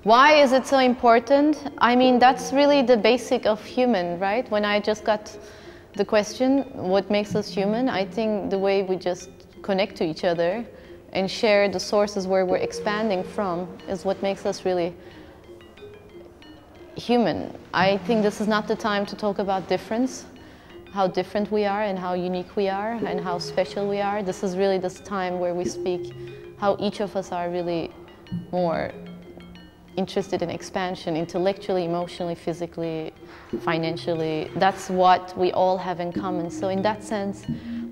Why is it so important? I mean, that's really the basic of human, right? When I just got the question, what makes us human? I think the way we just connect to each other and share the sources where we're expanding from is what makes us really human. I think this is not the time to talk about difference, how different we are and how unique we are and how special we are. This is really this time where we speak how each of us are really more interested in expansion, intellectually, emotionally, physically, financially. That's what we all have in common. So in that sense,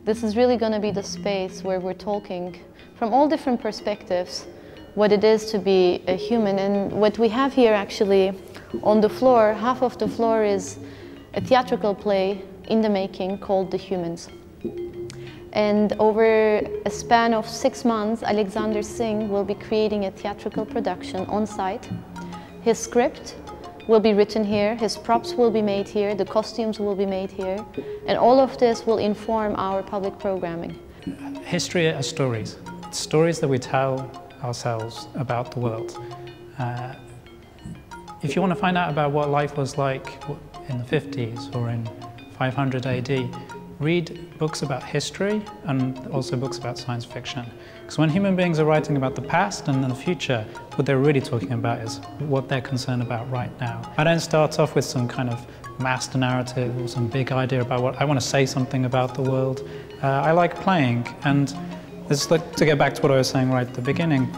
this is really going to be the space where we're talking from all different perspectives what it is to be a human. And what we have here actually on the floor, half of the floor is a theatrical play in the making called The Humans. And over a span of 6 months, Alexandre Singh will be creating a theatrical production on site. His script will be written here, his props will be made here, the costumes will be made here, and all of this will inform our public programming. History are stories. Stories that we tell ourselves about the world. If you want to find out about what life was like in the 50s or in 500 AD, read books about history and also books about science fiction. Because when human beings are writing about the past and the future, what they're really talking about is what they're concerned about right now. I don't start off with some kind of master narrative or some big idea about what I want to say something about the world. I like playing, and this is like, to get back to what I was saying right at the beginning,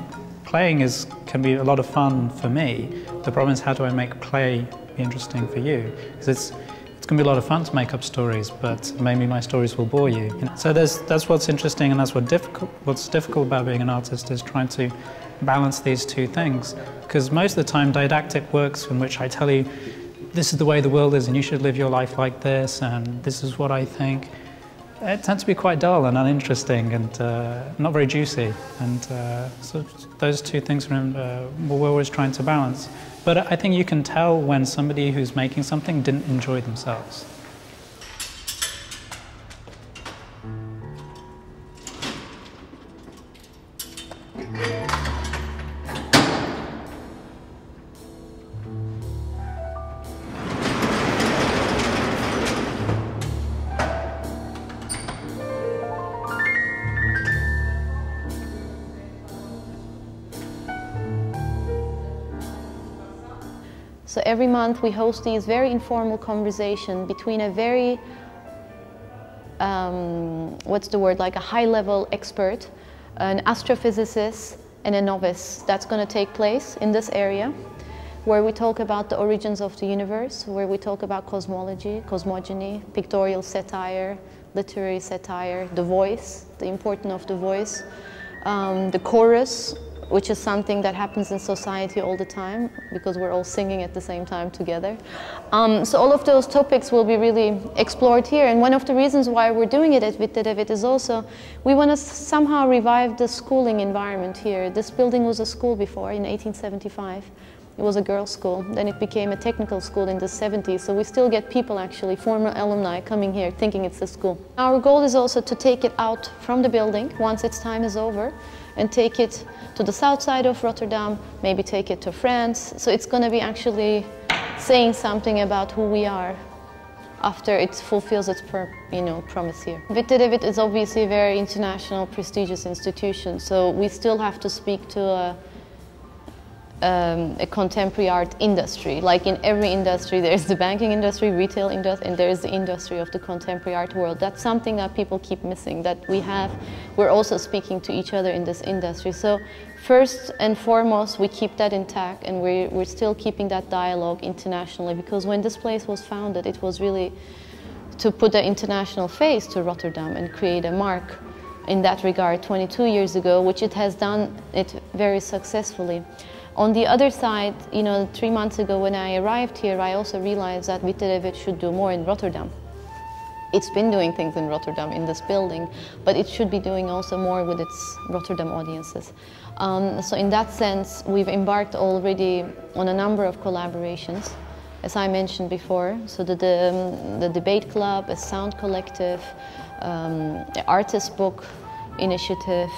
playing can be a lot of fun for me. The problem is, how do I make play be interesting for you? Because it's going to be a lot of fun to make up stories, but maybe my stories will bore you. So that's what's interesting, and that's what's difficult about being an artist, is trying to balance these two things. Because most of the time, didactic works in which I tell you, this is the way the world is and you should live your life like this, and this is what I think, it tends to be quite dull and uninteresting and not very juicy. And so those two things we're always trying to balance. But I think you can tell when somebody who's making something didn't enjoy themselves. So every month we host these very informal conversations between a very, like a high-level expert, an astrophysicist and a novice. That's going to take place in this area, where we talk about the origins of the universe, where we talk about cosmology, cosmogony, pictorial satire, literary satire, the voice, the importance of the voice, the chorus, which is something that happens in society all the time because we're all singing at the same time together. So all of those topics will be really explored here, and one of the reasons why we're doing it at Witte is also we want to somehow revive the schooling environment here. This building was a school before in 1875. It was a girls' school, then it became a technical school in the 70s, so we still get people actually, former alumni, coming here thinking it's a school. Our goal is also to take it out from the building once its time is over and take it to the south side of Rotterdam, maybe take it to France. So it's going to be actually saying something about who we are after it fulfills its promise here. Witte is obviously a very international, prestigious institution, so we still have to speak to a contemporary art industry. Like in every industry, there's the banking industry, retail industry, and there's the industry of the contemporary art world. That's something that people keep missing, that we're also speaking to each other in this industry. So first and foremost, we keep that intact, and we're still keeping that dialogue internationally, because when this place was founded, it was really to put an international face to Rotterdam and create a mark in that regard 22 years ago, which it has done it very successfully. On the other side, 3 months ago when I arrived here, I also realized that Witte should do more in Rotterdam. It's been doing things in Rotterdam, in this building, but it should be doing also more with its Rotterdam audiences. So in that sense, we've embarked already on a number of collaborations, as I mentioned before. So the debate club, a sound collective, the artist book initiative,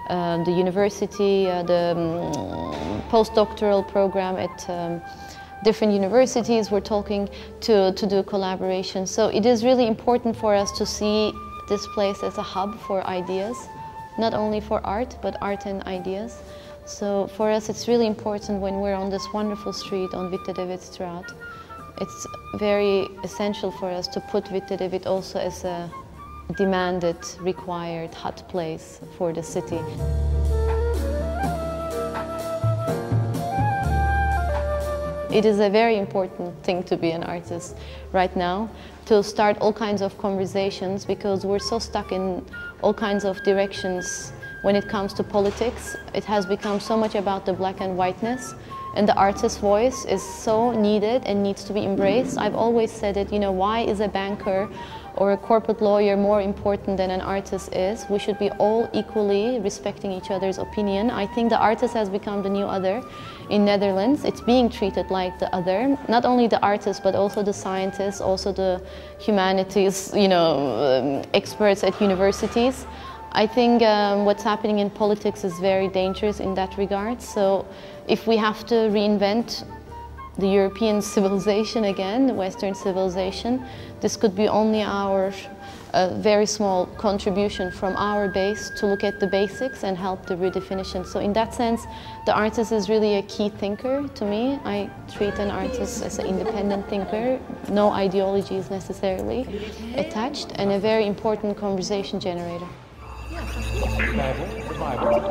the university, the postdoctoral program at different universities. We're talking to do collaboration. So it is really important for us to see this place as a hub for ideas, not only for art, but art and ideas. So for us it's really important when we're on this wonderful street on Witte de Witstraat. It's very essential for us to put Witte de Wit also as a demanded, required, hot place for the city. It is a very important thing to be an artist right now, to start all kinds of conversations, because we're so stuck in all kinds of directions when it comes to politics. It has become so much about the black and whiteness, and the artist's voice is so needed and needs to be embraced. I've always said it, you know, why is a banker or a corporate lawyer more important than an artist is? We should be all equally respecting each other's opinion. I think the artist has become the new other in Netherlands. It's being treated like the other. Not only the artists, but also the scientists, also the humanities, you know, experts at universities. I think what's happening in politics is very dangerous in that regard. So if we have to reinvent the European civilization again, the Western civilization, this could be only our very small contribution from our base to look at the basics and help the redefinition. So in that sense, the artist is really a key thinker to me. I treat an artist as an independent thinker, no ideology is necessarily attached, and a very important conversation generator. The Bible.